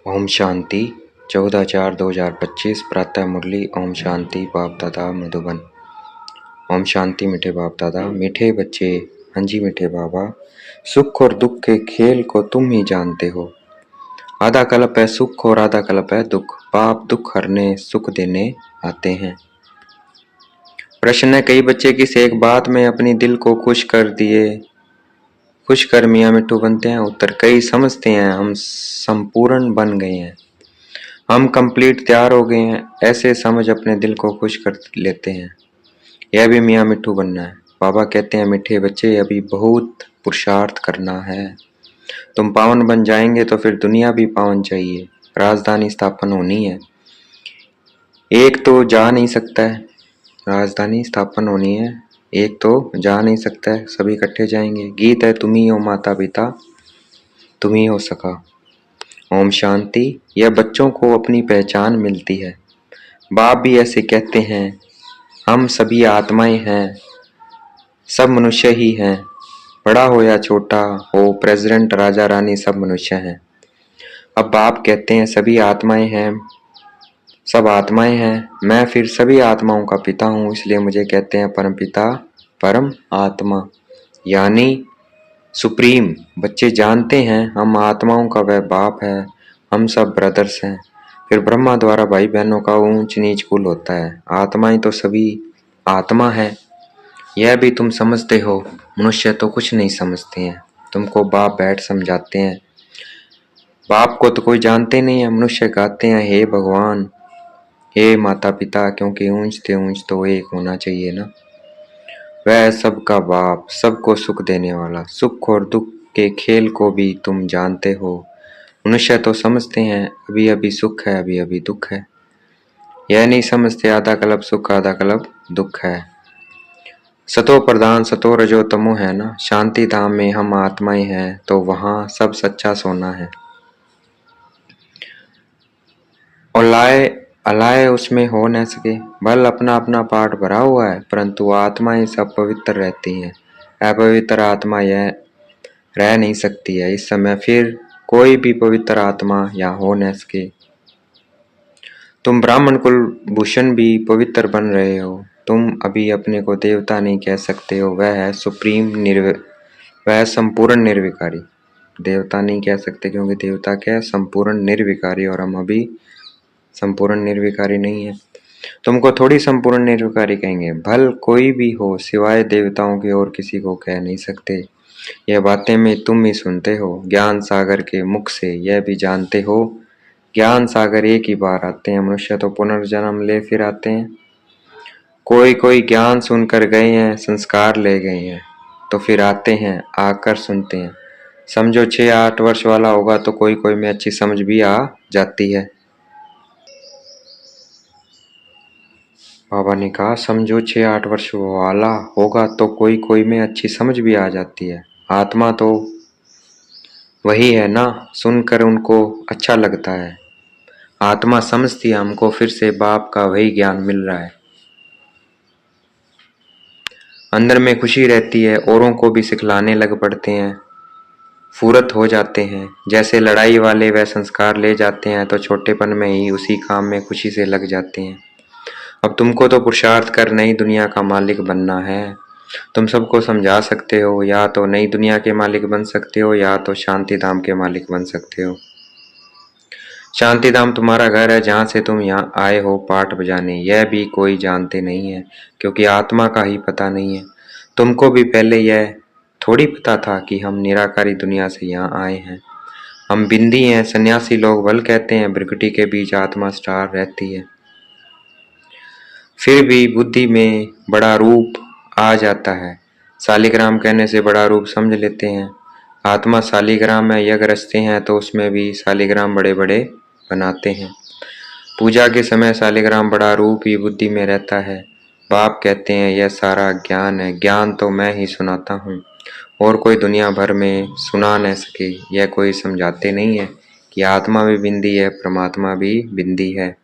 ओम शांति 14/4/2025 प्रातः मुरली। ओम शांति बाप दादा मधुबन। ओम शांति मीठे बाप दादा, मीठे बच्चे। हाँ जी मीठे बाबा, सुख और दुख के खेल को तुम ही जानते हो। आधा कल्प है सुख और आधा कल्प है दुख। बाप दुख हरने सुख देने आते हैं। प्रश्न है, कई बच्चे किस एक बात में अपनी दिल को खुश कर मियाँ मिट्टू बनते हैं। उत्तर, कई समझते हैं हम संपूर्ण बन गए हैं, हम कंप्लीट तैयार हो गए हैं, ऐसे समझ अपने दिल को खुश कर लेते हैं। यह भी मियाँ मिट्टू बनना है। बाबा कहते हैं, मीठे बच्चे अभी बहुत पुरुषार्थ करना है। तुम पावन बन जाएंगे तो फिर दुनिया भी पावन चाहिए। राजधानी स्थापन होनी है, एक तो जा नहीं सकता है। राजधानी स्थापन होनी है, एक तो जा नहीं सकता है, सभी इकट्ठे जाएंगे। गीत है, तुम ही हो माता पिता, तुम ही हो सखा। ओम शांति। यह बच्चों को अपनी पहचान मिलती है। बाप भी ऐसे कहते हैं, हम सभी आत्माएं हैं, सब मनुष्य ही हैं। बड़ा हो या छोटा हो, प्रेसिडेंट राजा रानी सब मनुष्य हैं। अब बाप कहते हैं, सभी आत्माएं हैं, सब आत्माएं हैं, मैं फिर सभी आत्माओं का पिता हूँ, इसलिए मुझे कहते हैं परम पिता परम आत्मा, यानी सुप्रीम। बच्चे जानते हैं हम आत्माओं का वह बाप है, हम सब ब्रदर्स हैं। फिर ब्रह्मा द्वारा भाई बहनों का ऊंच नीच कुल होता है। आत्माएं तो सभी आत्मा है, यह भी तुम समझते हो। मनुष्य तो कुछ नहीं समझते हैं, तुमको बाप बैठ समझाते हैं। बाप को तो कोई जानते नहीं है। मनुष्य गाते हैं, हे भगवान, हे माता पिता, क्योंकि ऊंच थे ऊंच तो एक होना चाहिए ना। वह सबका बाप, सबको सुख देने वाला। सुख और दुख के खेल को भी तुम जानते हो। मनुष्य तो समझते हैं अभी अभी सुख है, अभी अभी दुख है। यह नहीं समझते आधा कल्प सुख आधा कल्प दुख है। सतो प्रधान सतो रजो तमो है ना। शांति धाम में हम आत्माएं हैं, तो वहां सब सच्चा सोना है। और अलाए उसमें हो न सके। बल अपना अपना पाठ भरा हुआ है, परंतु आत्माएं सब पवित्र रहती हैं। अपवित्र आत्मा यह रह नहीं सकती है। इस समय फिर कोई भी पवित्र आत्मा यहाँ हो न सके। तुम ब्राह्मण कुल भूषण भी पवित्र बन रहे हो। तुम अभी अपने को देवता नहीं कह सकते हो, वह है सुप्रीम वह संपूर्ण निर्विकारी। देवता नहीं कह सकते क्योंकि देवता क्या है, संपूर्ण निर्विकारी, और हम अभी संपूर्ण निर्विकारी नहीं है। तुमको थोड़ी संपूर्ण निर्विकारी कहेंगे। भल कोई भी हो, सिवाय देवताओं के और किसी को कह नहीं सकते। यह बातें में तुम ही सुनते हो, ज्ञान सागर के मुख से यह भी जानते हो। ज्ञान सागर एक ही बार आते हैं, मनुष्य तो पुनर्जन्म ले फिर आते हैं। कोई कोई ज्ञान सुनकर गए हैं, संस्कार ले गए हैं, तो फिर आते हैं, आकर सुनते हैं। समझो 6-8 वर्ष वाला होगा तो कोई कोई में अच्छी समझ भी आ जाती है। बाबा ने कहा, समझो 6-8 वर्ष वाला होगा तो कोई कोई में अच्छी समझ भी आ जाती है। आत्मा तो वही है ना, सुनकर उनको अच्छा लगता है। आत्मा समझती है हमको फिर से बाप का वही ज्ञान मिल रहा है। अंदर में खुशी रहती है, औरों को भी सिखलाने लग पड़ते हैं, फुरत हो जाते हैं। जैसे लड़ाई वाले वह संस्कार ले जाते हैं तो छोटेपन में ही उसी काम में खुशी से लग जाते हैं। अब तुमको तो पुरुषार्थ कर नई दुनिया का मालिक बनना है। तुम सबको समझा सकते हो, या तो नई दुनिया के मालिक बन सकते हो या तो शांति धाम के मालिक बन सकते हो। शांति धाम तुम्हारा घर है, जहाँ से तुम यहाँ आए हो पाठ बजाने। यह भी कोई जानते नहीं है, क्योंकि आत्मा का ही पता नहीं है। तुमको भी पहले यह थोड़ी पता था कि हम निराकारी दुनिया से यहाँ आए हैं। हम बिंदी हैं। सन्यासी लोग बल कहते हैं, भ्रिकुटी के बीच आत्मा स्टार रहती है। फिर भी बुद्धि में बड़ा रूप आ जाता है। शालिग्राम कहने से बड़ा रूप समझ लेते हैं। आत्मा शालिग्राम है, यज्ञ रचते हैं तो उसमें भी शालिग्राम बड़े बड़े बनाते हैं। पूजा के समय शालिग्राम बड़ा रूप ही बुद्धि में रहता है। बाप कहते हैं, यह सारा ज्ञान है, ज्ञान तो मैं ही सुनाता हूँ, और कोई दुनिया भर में सुना न सके। यह कोई समझाते नहीं है कि आत्मा भी बिंदी है, परमात्मा भी बिंदी है।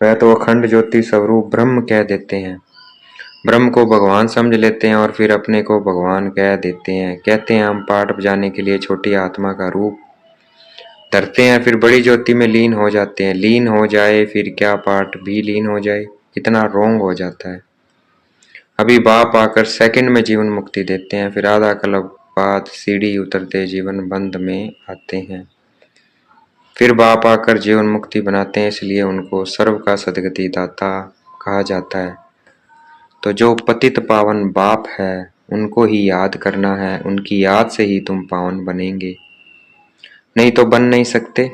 वह तो अखंड ज्योति स्वरूप ब्रह्म कह देते हैं। ब्रह्म को भगवान समझ लेते हैं और फिर अपने को भगवान कह देते हैं। कहते हैं हम पाठ बजाने के लिए छोटी आत्मा का रूप डरते हैं फिर बड़ी ज्योति में लीन हो जाते हैं। लीन हो जाए फिर क्या पाठ भी लीन हो जाए, इतना रोंग हो जाता है। अभी बाप आकर सेकंड में जीवन मुक्ति देते हैं, फिर आधा कल्प बाद सीढ़ी उतरते जीवन बंध में आते हैं। फिर बाप आकर जीवन मुक्ति बनाते हैं, इसलिए उनको सर्व का सद्गति दाता कहा जाता है। तो जो पतित पावन बाप है उनको ही याद करना है, उनकी याद से ही तुम पावन बनेंगे, नहीं तो बन नहीं सकते।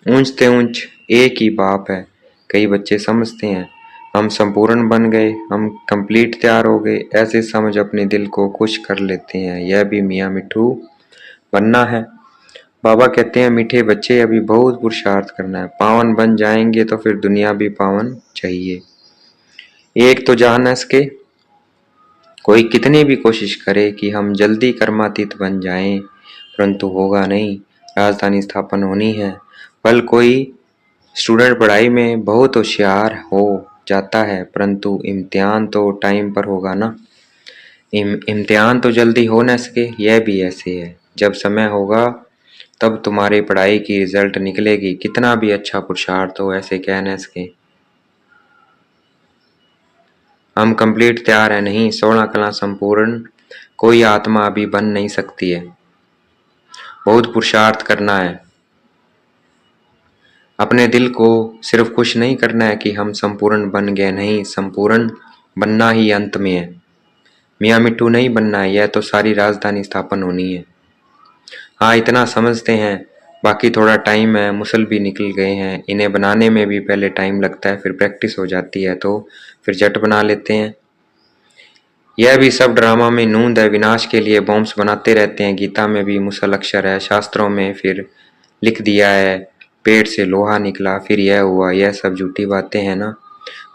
ऊंचते ऊंच एक ही बाप है। कई बच्चे समझते हैं हम संपूर्ण बन गए, हम कंप्लीट तैयार हो गए, ऐसे समझ अपने दिल को खुश कर लेते हैं। यह भी मियाँ मिट्ठू बनना है। बाबा कहते हैं मीठे बच्चे अभी बहुत पुरुषार्थ करना है, पावन बन जाएंगे तो फिर दुनिया भी पावन चाहिए। एक तो जा न सके, कोई कितनी भी कोशिश करे कि हम जल्दी कर्मातीत बन जाएं, परंतु होगा नहीं। राजधानी स्थापन होनी है। पल कोई स्टूडेंट पढ़ाई में बहुत होशियार हो जाता है, परंतु इम्तिहान तो टाइम पर होगा ना। इम्तिहान तो जल्दी हो न सके। यह भी ऐसे है, जब समय होगा तब तुम्हारी पढ़ाई की रिजल्ट निकलेगी, कितना भी अच्छा पुरुषार्थ हो ऐसे कह न सके। हम कंप्लीट तैयार है नहीं, 16 कला संपूर्ण कोई आत्मा अभी बन नहीं सकती है। बहुत पुरुषार्थ करना है। अपने दिल को सिर्फ खुश नहीं करना है कि हम संपूर्ण बन गए, नहीं, संपूर्ण बनना ही अंत में है। मियाँ मिट्ठू नहीं बनना है, यह तो सारी राजधानी स्थापन होनी है। हाँ, इतना समझते हैं, बाकी थोड़ा टाइम है, मुसल भी निकल गए हैं, इन्हें बनाने में भी पहले टाइम लगता है, फिर प्रैक्टिस हो जाती है तो फिर झट बना लेते हैं। यह भी सब ड्रामा में नूंद है, विनाश के लिए बॉम्ब्स बनाते रहते हैं। गीता में भी मुसल अक्षर है, शास्त्रों में फिर लिख दिया है पेट से लोहा निकला, फिर यह हुआ, यह सब झूठी बातें हैं ना।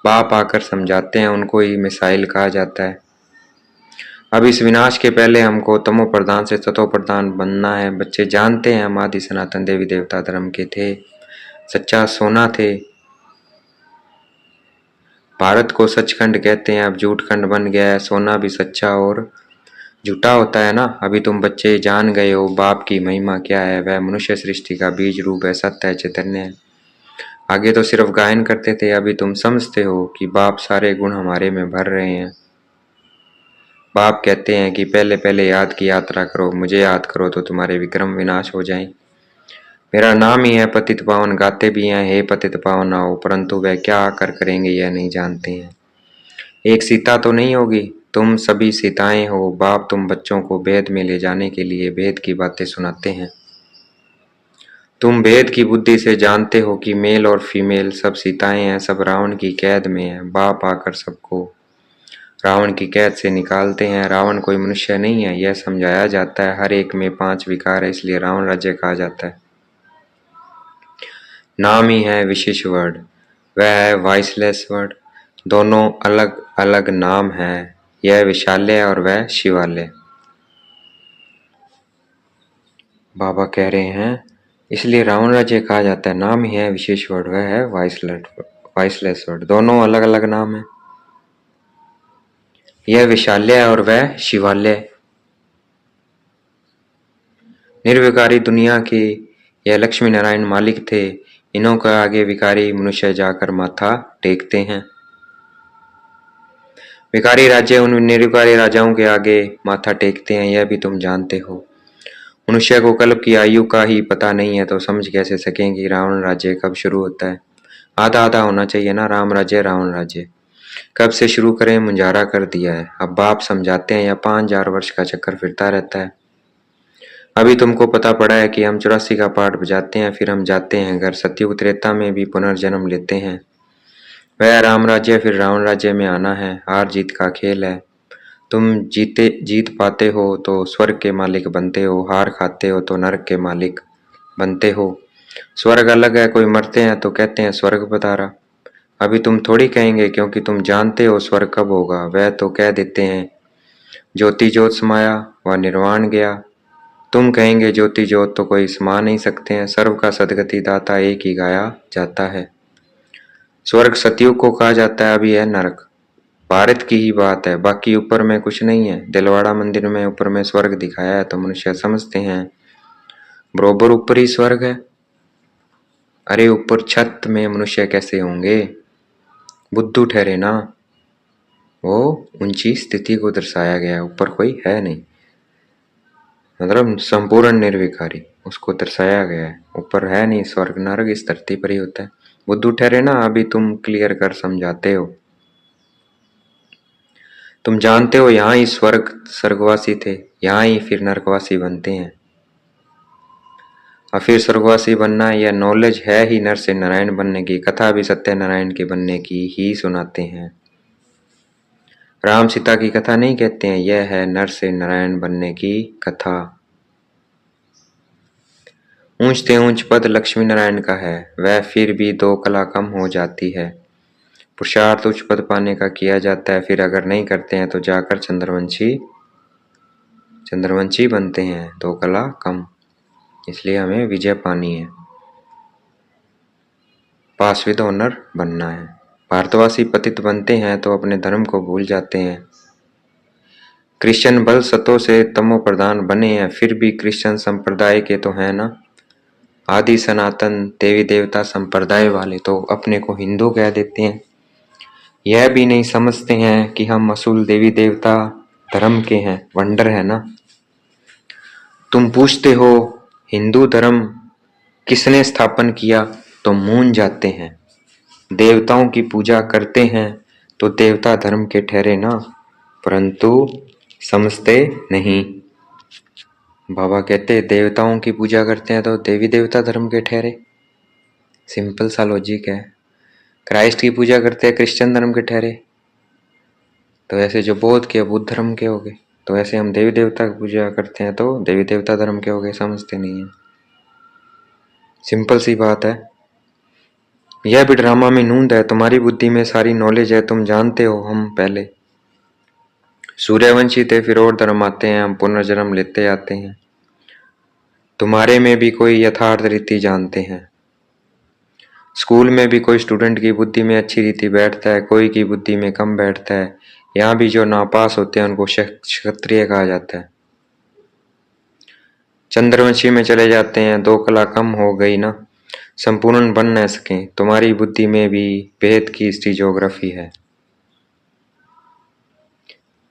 बाप आकर समझाते हैं, उनको ही मिसाइल कहा जाता है। अब इस विनाश के पहले हमको तमो प्रधान से सतो प्रधान बनना है। बच्चे जानते हैं हम आदि सनातन देवी देवता धर्म के थे, सच्चा सोना थे। भारत को सचखंड कहते हैं, अब झूठखंड बन गया है। सोना भी सच्चा और झूठा होता है ना। अभी तुम बच्चे जान गए हो बाप की महिमा क्या है। वह मनुष्य सृष्टि का बीज रूप है, सत्य है, चैतन्य है। आगे तो सिर्फ गायन करते थे, अभी तुम समझते हो कि बाप सारे गुण हमारे में भर रहे हैं। बाप कहते हैं कि पहले पहले याद की यात्रा करो, मुझे याद करो तो तुम्हारे विक्रम विनाश हो जाएं। मेरा नाम ही है पतित पावन, गाते भी हैं हे पतित पावन आओ, परंतु वह क्या आकर करेंगे यह नहीं जानते हैं। एक सीता तो नहीं होगी, तुम सभी सीताएं हो। बाप तुम बच्चों को भेद में ले जाने के लिए भेद की बातें सुनाते हैं। तुम भेद की बुद्धि से जानते हो कि मेल और फीमेल सब सीताएं हैं, सब रावण की कैद में है। बाप आकर सबको रावण की कैद से निकालते हैं। रावण कोई मनुष्य नहीं है, यह समझाया जाता है। हर एक में 5 विकार है, इसलिए रावण राज्य कहा जाता है। नाम ही है विशेष वर्ड, वह है वॉइसलेस वर्ड। दोनों अलग अलग नाम है, यह विशाल्य और वह शिवालय। बाबा कह रहे हैं इसलिए रावण राज्य कहा जाता है। नाम ही है विशेष वर्ड, वह है वॉइसलेस वर्ड। दोनों अलग अलग नाम है, यह विशाल्य और वह शिवालय। निर्विकारी दुनिया के यह लक्ष्मी नारायण मालिक थे। इन्हों के आगे विकारी मनुष्य जाकर माथा टेकते हैं। विकारी राज्य उन निर्विकारी राजाओं के आगे माथा टेकते हैं, यह भी तुम जानते हो। मनुष्य को कल्प की आयु का ही पता नहीं है तो समझ कैसे सकेंगे रावण राज्य कब शुरू होता है। आधा आधा होना चाहिए ना, राम राज्य रावण राज्य। कब से शुरू करें, मुंजारा कर दिया है। अब बाप समझाते हैं, यह 5000 वर्ष का चक्कर फिरता रहता है। अभी तुमको पता पड़ा है कि हम 84 का पाठ बजाते हैं, फिर हम जाते हैं घर। सतयुग त्रेता में भी पुनर्जन्म लेते हैं। वह राम राज्य फिर रावण राज्य में आना है। हार जीत का खेल है। तुम जीत पाते हो तो स्वर्ग के मालिक बनते हो, हार खाते हो तो नरक के मालिक बनते हो। स्वर्ग अलग है, कोई मरते हैं तो कहते हैं स्वर्ग पधारा। अभी तुम थोड़ी कहेंगे क्योंकि तुम जानते हो स्वर्ग कब होगा। वह तो कह देते हैं ज्योति ज्योत समाया व निर्वाण गया। तुम कहेंगे ज्योति ज्योत तो कोई समा नहीं सकते हैं। सर्व का सदगति दाता एक ही गाया जाता है। स्वर्ग सतयुग को कहा जाता है, अभी है नरक। भारत की ही बात है, बाकी ऊपर में कुछ नहीं है। दिलवाड़ा मंदिर में ऊपर में स्वर्ग दिखाया है तो मनुष्य समझते हैं बरोबर ऊपर ही स्वर्ग है। अरे ऊपर छत में मनुष्य कैसे होंगे, बुद्धू ठहरे ना। वो ऊंची स्थिति को दर्शाया गया है, ऊपर कोई है नहीं, मतलब संपूर्ण निर्विकारी उसको दर्शाया गया है। ऊपर है नहीं, स्वर्ग नरक इस धरती पर ही होता है। बुद्धू ठहरे ना, अभी तुम क्लियर कर समझाते हो। तुम जानते हो यहाँ ही स्वर्गवासी थे, यहाँ ही फिर नरकवासी बनते हैं, और फिर स्वर्गवासी बनना यह नॉलेज है ही। नर से नारायण बनने की कथा भी सत्यनारायण के बनने की ही सुनाते हैं। राम सीता की कथा नहीं कहते हैं, यह है नर से नारायण बनने की कथा। ऊंचते ऊंच पद लक्ष्मी नारायण का है, वह फिर भी 2 कला कम हो जाती है। पुरुषार्थ उच्च पद पाने का किया जाता है, फिर अगर नहीं करते हैं तो जाकर चंद्रवंशी बनते हैं, 2 कला कम, इसलिए हमें विजय पानी है, पास विद ऑनर बनना है। भारतवासी पतित बनते हैं तो अपने धर्म को भूल जाते हैं। क्रिश्चियन बल सतो से तमो प्रधान बने हैं, फिर भी क्रिश्चियन संप्रदाय के तो हैं ना। आदि सनातन देवी देवता संप्रदाय वाले तो अपने को हिंदू कह देते हैं, यह भी नहीं समझते हैं कि हम असूल देवी देवता धर्म के हैं, वंडर है ना। तुम पूछते हो हिंदू धर्म किसने स्थापन किया, तो मूंझ जाते हैं। देवताओं की पूजा करते हैं तो देवता धर्म के ठहरे ना, परंतु समझते नहीं। बाबा कहते देवताओं की पूजा करते हैं तो देवी देवता धर्म के ठहरे, सिंपल सा लॉजिक है। क्राइस्ट की पूजा करते हैं क्रिश्चियन धर्म के ठहरे, तो ऐसे जो बौद्ध के बुद्ध धर्म के हो गए, तो ऐसे हम देवी देवता की पूजा करते हैं तो देवी देवता धर्म के हो गए, समझते नहीं है। सिंपल सी बात है। यह भी ड्रामा में नूंद है, तुम्हारी बुद्धि में सारी नॉलेज है, तुम जानते हो हम पहले सूर्यवंशी थे, फिर और धर्म आते हैं, हम पुनर्जन्म लेते आते हैं। तुम्हारे में भी कोई यथार्थ रीति जानते हैं। स्कूल में भी कोई स्टूडेंट की बुद्धि में अच्छी रीति बैठता है, कोई की बुद्धि में कम बैठता है। यहाँ भी जो नापास होते हैं उनको क्षत्रिय कहा जाता है। चंद्रवंशी में चले जाते हैं, 2 कला कम हो गई ना, संपूर्ण बन न सके। तुम्हारी बुद्धि में भी भेद की हिस्ट्री ज्योग्राफी है।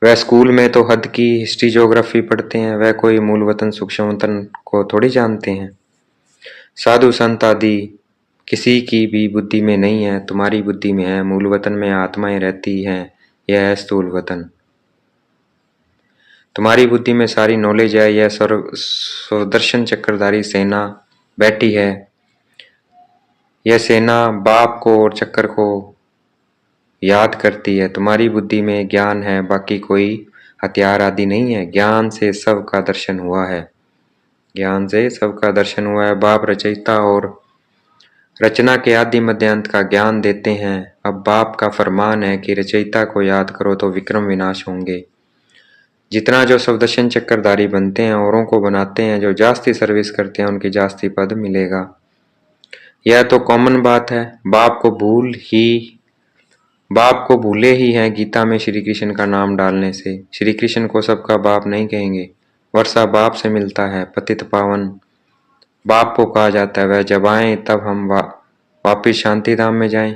वह स्कूल में तो हद की हिस्ट्री ज्योग्राफी पढ़ते हैं, वह कोई मूल वतन सूक्ष्म वतन को थोड़ी जानते हैं। साधु संत आदि किसी की भी बुद्धि में नहीं है, तुम्हारी बुद्धि में है। मूल वतन में आत्माएं रहती हैं, यह है स्थूल वतन। तुम्हारी बुद्धि में सारी नॉलेज है, यह सुदर्शन चक्रधारी सेना बैठी है। यह सेना बाप को और चक्र को याद करती है। तुम्हारी बुद्धि में ज्ञान है, बाकी कोई हथियार आदि नहीं है। ज्ञान से सबका दर्शन हुआ है, ज्ञान से सबका दर्शन हुआ है। बाप रचयिता और रचना के आदि मध्यांत का ज्ञान देते हैं। अब बाप का फरमान है कि रचयिता को याद करो तो विक्रम विनाश होंगे। जितना जो सवदर्शन चक्रधारी बनते हैं, औरों को बनाते हैं, जो जास्ती सर्विस करते हैं उनकी जास्ती पद मिलेगा। यह तो कॉमन बात है। बाप को भूले ही हैं गीता में श्री कृष्ण का नाम डालने से। श्री कृष्ण को सबका बाप नहीं कहेंगे, वर्षा बाप से मिलता है। पतित पावन बाप को कहा जाता है, वह जब आए तब हम वापिस शांति धाम में जाएं।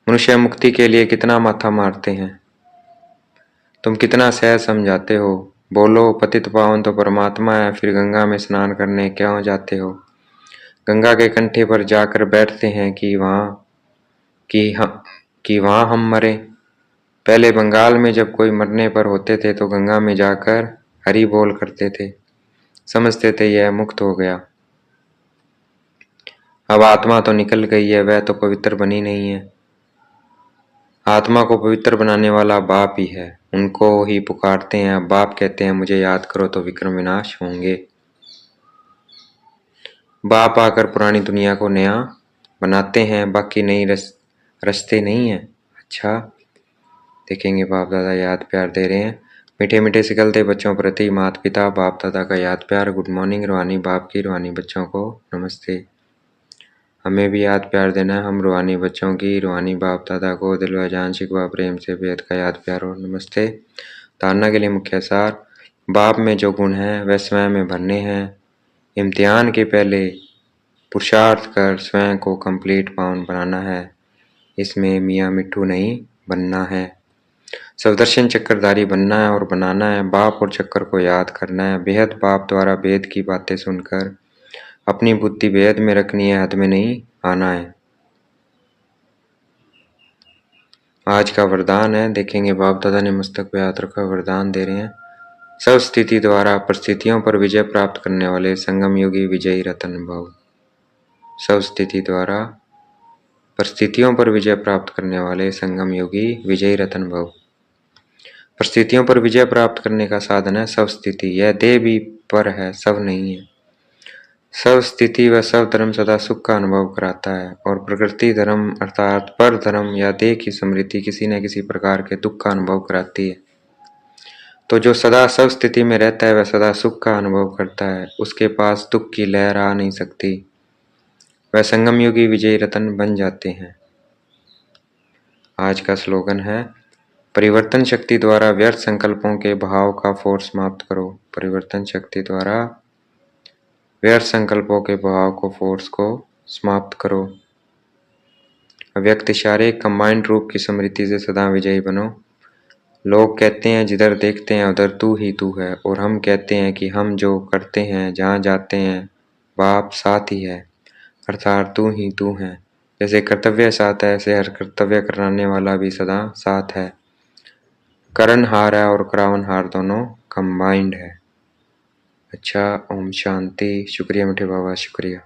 मनुष्य मुक्ति के लिए कितना माथा मारते हैं, तुम कितना सहज समझाते हो। बोलो पतित पावन तो परमात्मा है, फिर गंगा में स्नान करने क्यों जाते हो। गंगा के कंठे पर जाकर बैठते हैं कि वहां हम मरे। पहले बंगाल में जब कोई मरने पर होते थे तो गंगा में जाकर हरि बोल करते थे, समझते थे यह मुक्त हो गया। अब आत्मा तो निकल गई है, वह तो पवित्र बनी नहीं है। आत्मा को पवित्र बनाने वाला बाप ही है, उनको ही पुकारते हैं। अब बाप कहते हैं मुझे याद करो तो विक्रम विनाश होंगे। बाप आकर पुरानी दुनिया को नया बनाते हैं, बाकी नई रस्ते नहीं है। अच्छा देखेंगे, बाप दादा याद प्यार दे रहे हैं। मीठे मीठे सिकलते बच्चों प्रति माता पिता बाप दादा का याद प्यार। गुड मॉर्निंग रूहानी बाप की, रूहानी बच्चों को नमस्ते। हमें भी याद प्यार देना है, हम रूहानी बच्चों की, रूहानी बाप दादा को दिल व जान शिकवा प्रेम से बेहद का याद प्यार और नमस्ते। धारणा के लिए मुख्य सार, बाप में जो गुण हैं वह स्वयं में भरने हैं। इम्तिहान के पहले पुरुषार्थ कर स्वयं को कंप्लीट पावन बनाना है, इसमें मियाँ मिट्ठू नहीं बनना है। सवदर्शन चक्रधारी बनना है और बनाना है, बाप और चक्र को याद करना है, बेहद बाप द्वारा वेद की बातें सुनकर अपनी बुद्धि वेद में रखनी है, हद में नहीं आना है। आज का वरदान है, देखेंगे बाप दादा ने मस्तक पे हाथ रखा वरदान दे रहे हैं। सब स्थिति द्वारा परिस्थितियों पर विजय प्राप्त करने वाले संगम योगी विजयी रतन भव। सब स्थिति द्वारा परिस्थितियों पर विजय प्राप्त करने वाले संगम योगी विजयी रतन भव। परिस्थितियों पर विजय प्राप्त करने का साधन है सब स्थिति। यह देह भी पर है, सब नहीं है। सब स्थिति व सब धर्म सदा सुख का अनुभव कराता है और प्रकृति धर्म अर्थात पर धर्म या देह की स्मृति किसी न किसी प्रकार के दुख का अनुभव कराती है। तो जो सदा सब स्थिति में रहता है वह सदा सुख का अनुभव करता है, उसके पास दुख की लहर आ नहीं सकती, वह संगम योगी विजयी रतन बन जाते हैं। आज का स्लोगन है, परिवर्तन शक्ति द्वारा व्यर्थ संकल्पों के भाव का फोर्स समाप्त करो। परिवर्तन शक्ति द्वारा व्यर्थ संकल्पों के भाव को फोर्स को समाप्त करो। अव्यक्त इशारे कंबाइंड रूप की स्मृति से सदा विजयी बनो। लोग कहते हैं जिधर देखते हैं उधर तू ही तू है, और हम कहते हैं कि हम जो करते हैं जहाँ जाते हैं बाप साथ ही है, अर्थात तू ही तू है। जैसे कर्तव्य साथ है ऐसे हर कर्तव्य कराने वाला भी सदा साथ है। करणहार है और करावनहार दोनों कंबाइंड है। अच्छा, ओम शांति। शुक्रिया मीठे बाबा, शुक्रिया।